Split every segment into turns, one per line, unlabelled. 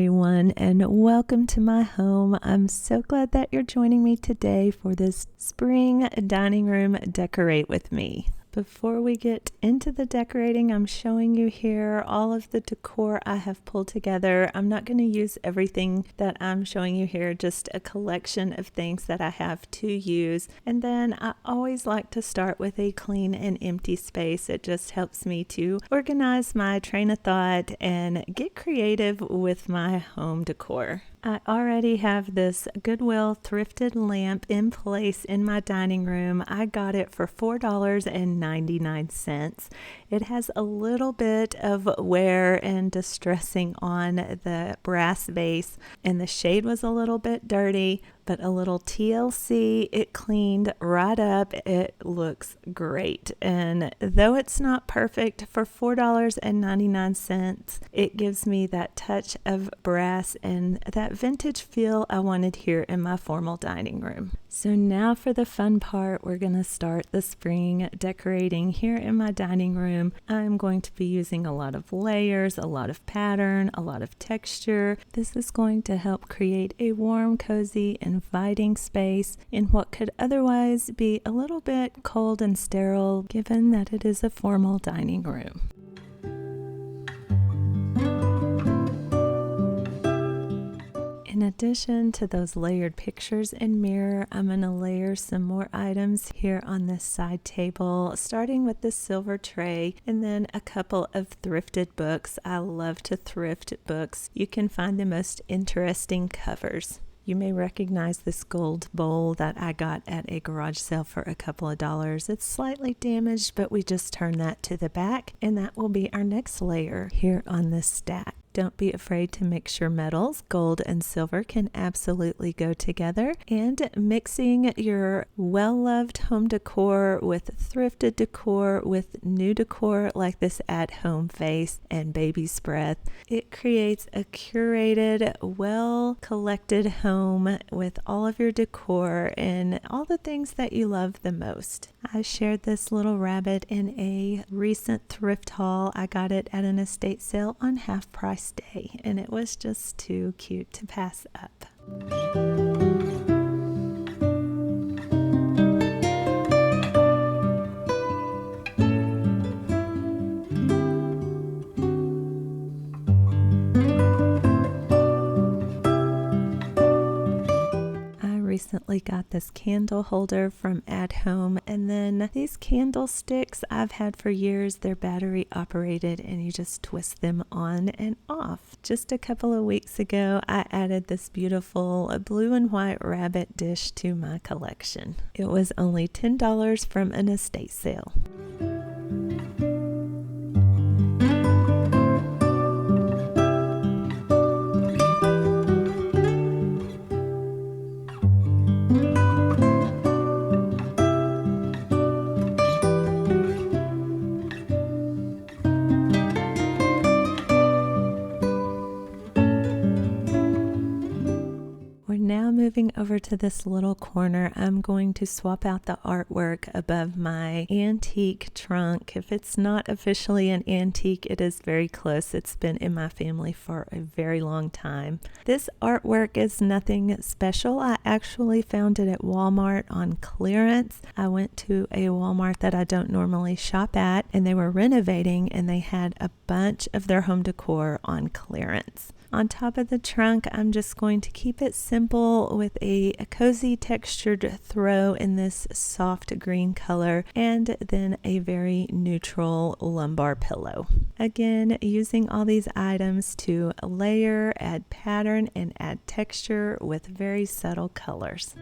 everyone, and welcome to my home. I'm so glad that you're joining me today for this spring dining room decorate with me. Before we get into the decorating, I'm showing you here all of the decor I have pulled together. I'm not going to use everything that I'm showing you here, just a collection of things that I have to use. And then I always like to start with a clean and empty space. It just helps me to organize my train of thought and get creative with my home decor. I already have this Goodwill thrifted lamp in place in my dining room. I got it for $4.99. It has a little bit of wear and distressing on the brass base, and the shade was a little bit dirty, but a little TLC, it cleaned right up. It looks great. And though it's not perfect, for $4.99, it gives me that touch of brass and that vintage feel I wanted here in my formal dining room. So now for the fun part, we're going to start the spring decorating here in my dining room. I'm going to be using a lot of layers, a lot of pattern, a lot of texture. This is going to help create a warm, cozy, inviting space in what could otherwise be a little bit cold and sterile, given that it is a formal dining room. In addition to those layered pictures and mirror, I'm going to layer some more items here on this side table, starting with the silver tray and then a couple of thrifted books. I love to thrift books. You can find the most interesting covers. You may recognize this gold bowl that I got at a garage sale for a couple of dollars. It's slightly damaged, but we just turn that to the back, and that will be our next layer here on this stack. Don't be afraid to mix your metals. Gold and silver can absolutely go together. And mixing your well-loved home decor with thrifted decor with new decor like this at-home vase and baby's breath, it creates a curated, well-collected home with all of your decor and all the things that you love the most. I shared this little rabbit in a recent thrift haul. I got it at an estate sale on half price day, and it was just too cute to pass up. Recently got this candle holder from At Home, and then these candlesticks I've had for years. They're battery operated and you just twist them on and off. Just a couple of weeks ago I added this beautiful blue and white rabbit dish to my collection. It was only $10 from an estate sale. Moving over to this little corner, I'm going to swap out the artwork above my antique trunk. If it's not officially an antique, it is very close. It's been in my family for a very long time. This artwork is nothing special. I actually found it at Walmart on clearance. I went to a Walmart that I don't normally shop at, and they were renovating, and they had a bunch of their home decor on clearance. On top of the trunk, I'm just going to keep it simple with a cozy textured throw in this soft green color, and then a very neutral lumbar pillow. Again, using all these items to layer, add pattern, and add texture with very subtle colors.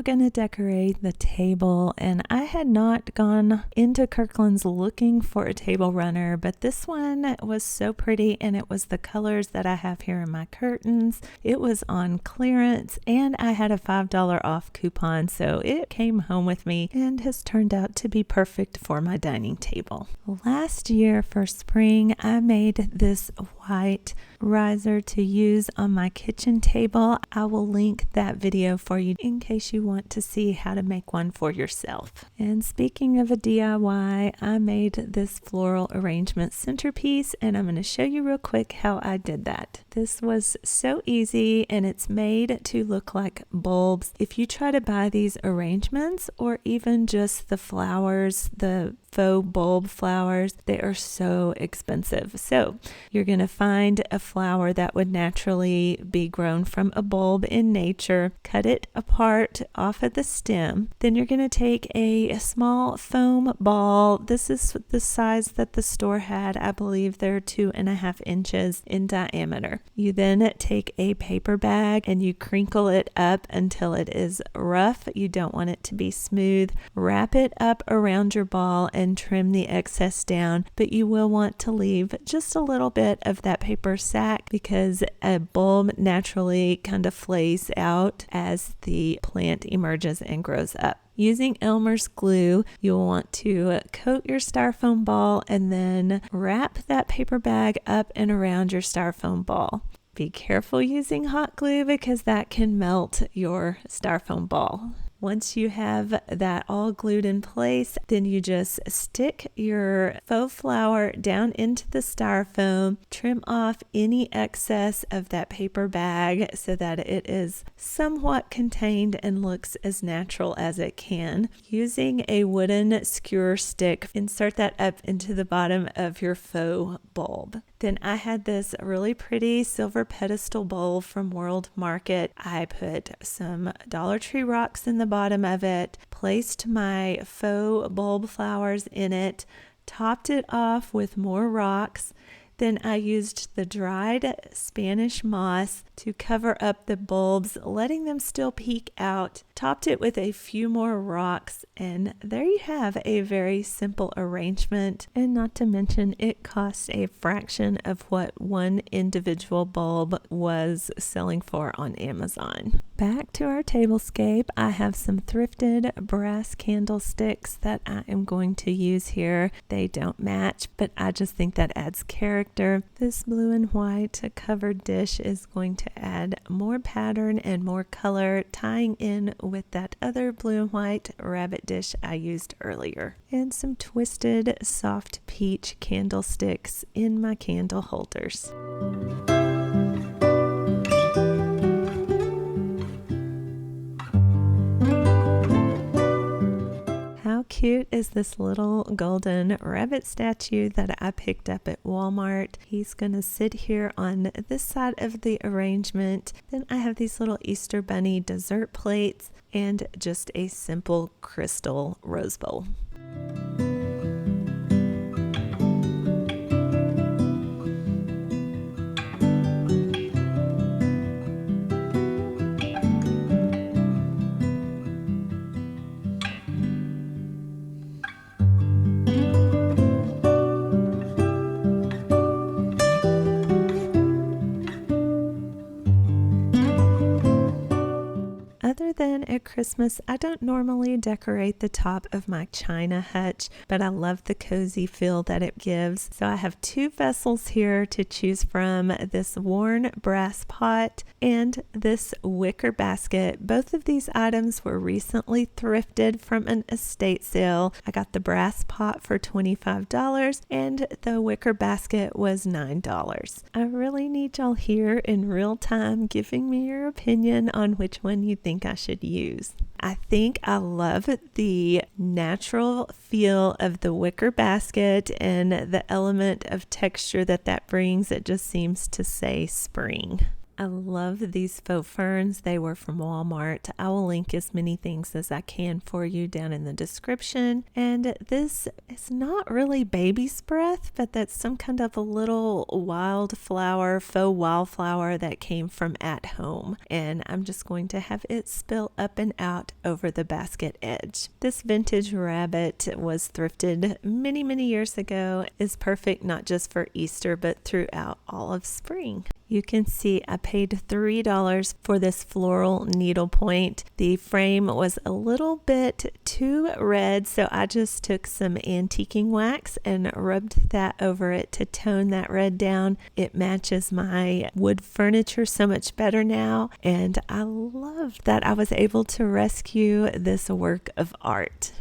Going to to decorate the table, and I had not gone into Kirkland's looking for a table runner, but this one was so pretty, and it was the colors that I have here in my curtains. It was on clearance, and I had a $5 off coupon, so it came home with me and has turned out to be perfect for my dining table. Last year for spring, I made this white riser to use on my kitchen table. I will link that video for you in case you want to see how to make one for yourself. And speaking of a DIY, I made this floral arrangement centerpiece, and I'm going to show you real quick how I did that. This was so easy, and it's made to look like bulbs. If you try to buy these arrangements or even just the flowers, the faux bulb flowers, they are so expensive. So you're going to find a flower that would naturally be grown from a bulb in nature, cut it apart off of the stem. Then you're going to take a small foam ball. This is the size that the store had. I believe they're 2.5 inches in diameter. You then take a paper bag and you crinkle it up until it is rough. You don't want it to be smooth. Wrap it up around your ball and trim the excess down, but you will want to leave just a little bit of that paper sack because a bulb naturally kind of flays out as the plant emerges and grows up. Using Elmer's glue, you'll want to coat your styrofoam ball and then wrap that paper bag up and around your styrofoam ball. Be careful using hot glue because that can melt your styrofoam ball. Once you have that all glued in place, then you just stick your faux flower down into the styrofoam, trim off any excess of that paper bag so that it is somewhat contained and looks as natural as it can. Using a wooden skewer stick, insert that up into the bottom of your faux bulb. Then I had this really pretty silver pedestal bowl from World Market. I put some Dollar Tree rocks in the bottom of it, placed my faux bulb flowers in it, topped it off with more rocks. Then I used the dried Spanish moss to cover up the bulbs, letting them still peek out. Topped it with a few more rocks, and there you have a very simple arrangement. And not to mention, it cost a fraction of what one individual bulb was selling for on Amazon. Back to our tablescape, I have some thrifted brass candlesticks that I am going to use here. They don't match, but I just think that adds character. This blue and white covered dish is going to add more pattern and more color, tying in with that other blue and white rabbit dish I used earlier. And some twisted soft peach candlesticks in my candle holders. How cute is this little golden rabbit statue that I picked up at Walmart? He's going to sit here on this side of the arrangement. Then I have these little Easter bunny dessert plates and just a simple crystal rose bowl. Other than at Christmas, I don't normally decorate the top of my china hutch, but I love the cozy feel that it gives. So I have two vessels here to choose from, this worn brass pot and this wicker basket. Both of these items were recently thrifted from an estate sale. I got the brass pot for $25 and the wicker basket was $9. I really need y'all here in real time giving me your opinion on which one you think I should use. I think I love the natural feel of the wicker basket and the element of texture that brings. It just seems to say spring. I love these faux ferns. They were from Walmart. I will link as many things as I can for you down in the description. And this is not really baby's breath, but that's some kind of a little wildflower, faux wildflower that came from at home. And I'm just going to have it spill up and out over the basket edge. This vintage rabbit was thrifted many, many years ago. Is perfect not just for Easter, but throughout all of spring. You can see I paid $3 for this floral needlepoint. The frame was a little bit too red, so I just took some antiquing wax and rubbed that over it to tone that red down. It matches my wood furniture so much better now, and I love that I was able to rescue this work of art.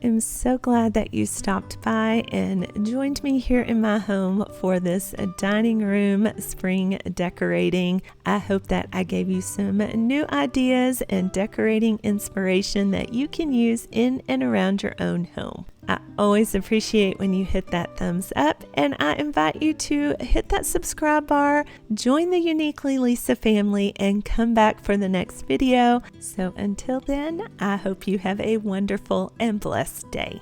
I'm so glad that you stopped by and joined me here in my home for this dining room spring decorating. I hope that I gave you some new ideas and decorating inspiration that you can use in and around your own home. I always appreciate when you hit that thumbs up, and I invite you to hit that subscribe bar, join the Uniquely Lesa family, and come back for the next video. So until then, I hope you have a wonderful and blessed day.